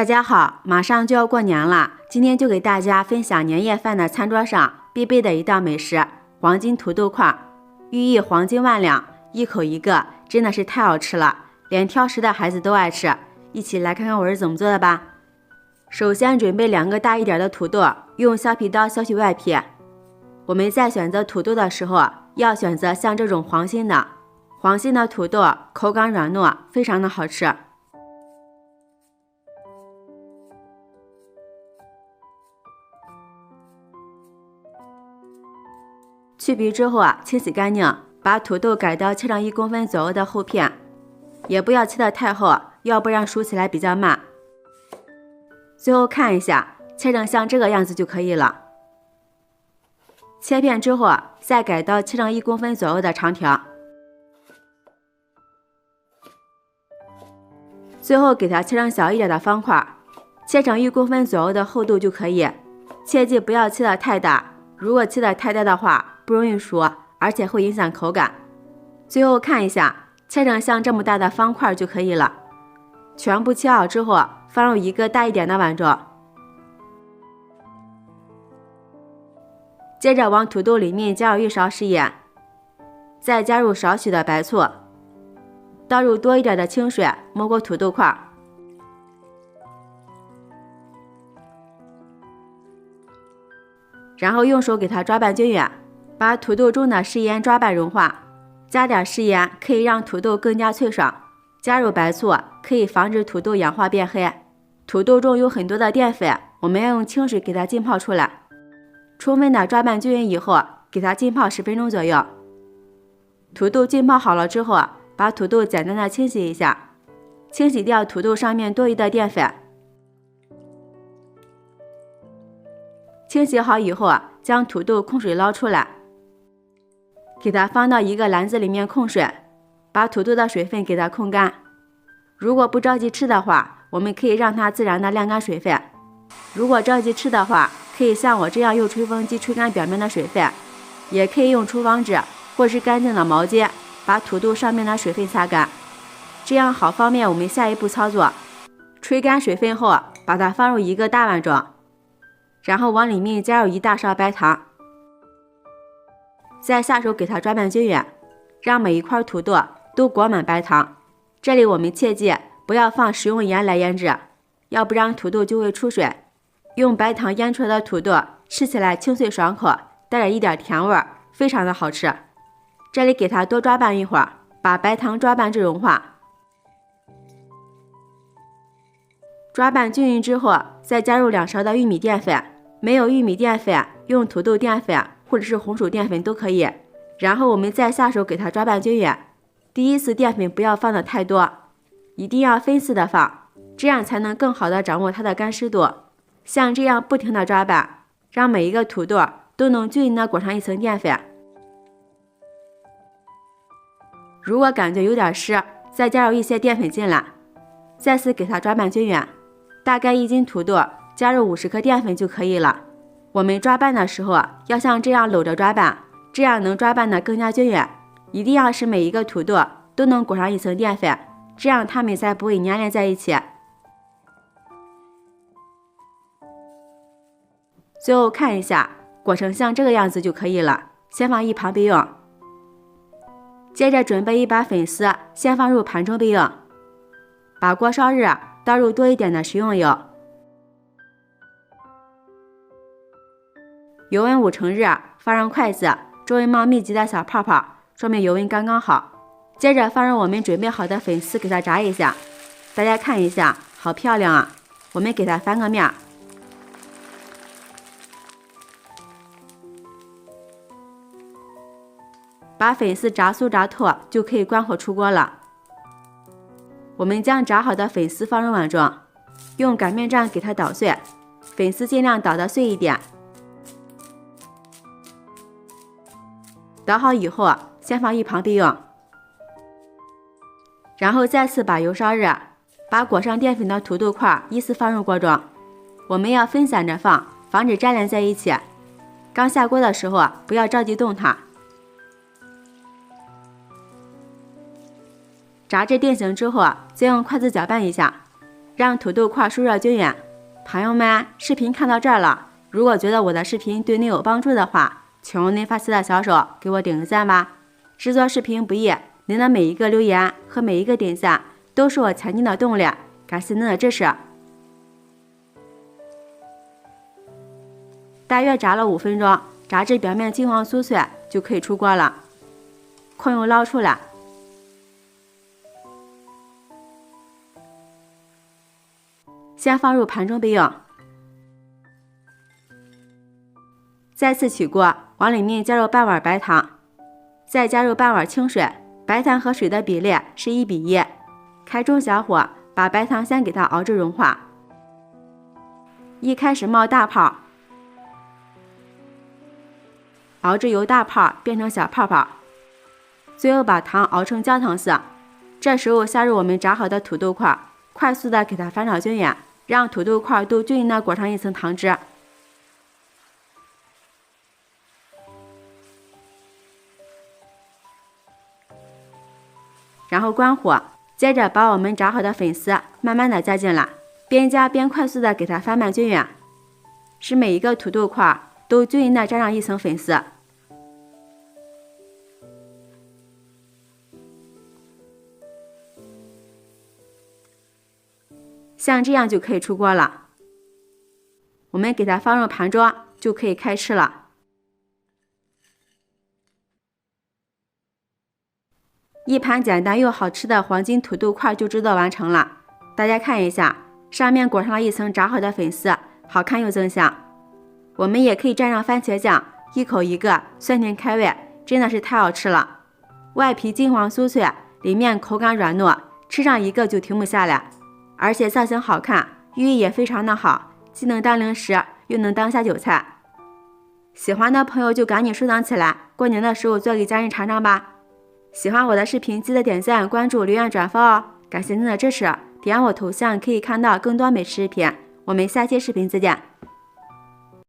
大家好，马上就要过年了，今天就给大家分享年夜饭的餐桌上必备的一道美食——黄金土豆块，寓意黄金万两，一口一个，真的是太好吃了，连挑食的孩子都爱吃。一起来看看我是怎么做的吧。首先准备2个大一点的土豆，用削皮刀削去外皮。我们在选择土豆的时候，要选择像这种黄心的。黄心的土豆口感软糯，非常的好吃。去皮之后清洗干净，把土豆改刀切成1公分左右的厚片，也不要切得太厚，要不然熟起来比较慢。最后看一下，切成像这个样子就可以了。切片之后再改刀切成1公分左右的长条，最后给它切成小一点的方块，切成1公分左右的厚度就可以，切记不要切得太大，如果切得太大的话不容易熟，而且会影响口感。最后看一下，切成像这么大的方块就可以了。全部切好之后，放入一个大一点的碗中，接着往土豆里面加入1勺食盐，再加入少许的白醋，倒入多一点的清水，没过土豆块，然后用手给它抓拌均匀，把土豆中的食盐抓拌融化。加点食盐可以让土豆更加脆爽，加入白醋可以防止土豆氧化变黑。土豆中有很多的淀粉，我们要用清水给它浸泡出来。充分的抓拌均匀以后，给它浸泡10分钟左右。土豆浸泡好了之后，把土豆简单的清洗一下，清洗掉土豆上面多余的淀粉。清洗好以后，将土豆控水捞出来，给它放到一个篮子里面控水，把土豆的水分给它控干。如果不着急吃的话，我们可以让它自然的晾干水分。如果着急吃的话，可以像我这样用吹风机吹干表面的水分，也可以用厨房纸或是干净的毛巾把土豆上面的水分擦干，这样好方便我们下一步操作。吹干水分后，把它放入一个大碗中，然后往里面加入1大勺白糖，再下手给它抓拌均匀，让每一块土豆都裹满白糖。这里我们切记不要放食用盐来腌制，要不然土豆就会出水。用白糖腌出来的土豆吃起来清脆爽口，带着一点甜味，非常的好吃。这里给它多抓拌一会儿，把白糖抓拌至融化。抓拌均匀之后，再加入2勺的玉米淀粉，没有玉米淀粉用土豆淀粉或者是红薯淀粉都可以。然后我们再下手给它抓拌均匀。第一次淀粉不要放的太多，一定要分次的放，这样才能更好的掌握它的干湿度。像这样不停的抓拌，让每一个土豆都能均匀的裹上一层淀粉。如果感觉有点湿，再加入一些淀粉进来，再次给它抓拌均匀。大概1斤土豆加入50克淀粉就可以了。我们抓拌的时候要像这样搂着抓拌，这样能抓拌的更加均匀。一定要使每一个土豆都能裹上一层淀粉，这样它们才不会粘连在一起。最后看一下，裹成像这个样子就可以了，先放一旁备用。接着准备一把粉丝，先放入盘中备用。把锅烧热，倒入多一点的食用油，油温5成热，放上筷子，周围冒密集的小泡泡，说明油温刚刚好。接着放入我们准备好的粉丝，给它炸一下。大家看一下，好漂亮啊！我们给它翻个面，把粉丝炸酥炸透就可以关火出锅了。我们将炸好的粉丝放入碗中，用擀面杖给它捣碎，粉丝尽量捣得碎一点。捣好以后，先放一旁备用。然后再次把油烧热，把裹上淀粉的土豆块依次放入锅中。我们要分散着放，防止粘连在一起。刚下锅的时候不要着急动它。炸至定型之后，再用筷子搅拌一下，让土豆块输热均匀。朋友们，视频看到这儿了，如果觉得我的视频对你有帮助的话，请用您发起的小手给我点个赞吧。制作视频不易，您的每一个留言和每一个点赞都是我前进的动力，感谢您的支持。大约炸了5分钟，炸至表面金黄酥脆就可以出锅了。控油捞出来，先放入盘中备用。再次起锅，往里面加入半碗白糖，再加入半碗清水，白糖和水的比例是1:1。开中小火，把白糖先给它熬至融化。一开始冒大泡，熬至由大泡变成小泡泡，最后把糖熬成焦糖色。这时候下入我们炸好的土豆块，快速的给它翻炒均匀，让土豆块都均匀的裹上一层糖汁。然后关火，接着把我们炸好的粉丝慢慢的加进来，边加边快速的给它翻拌均匀，使每一个土豆块都均匀的沾上一层粉丝。像这样就可以出锅了。我们给它放入盘中，就可以开吃了。一盘简单又好吃的黄金土豆块就制作完成了。大家看一下，上面裹上了一层炸好的粉丝，好看又增香。我们也可以蘸上番茄酱，一口一个，酸甜开胃，真的是太好吃了。外皮金黄酥脆，里面口感软糯，吃上一个就停不下来。而且造型好看，寓意也非常的好，既能当零食，又能当下酒菜。喜欢的朋友就赶紧收藏起来，过年的时候做给家人尝尝吧。喜欢我的视频，记得点赞、关注、留言、转发哦！感谢您的支持，点我头像可以看到更多美食视频。我们下期视频再见。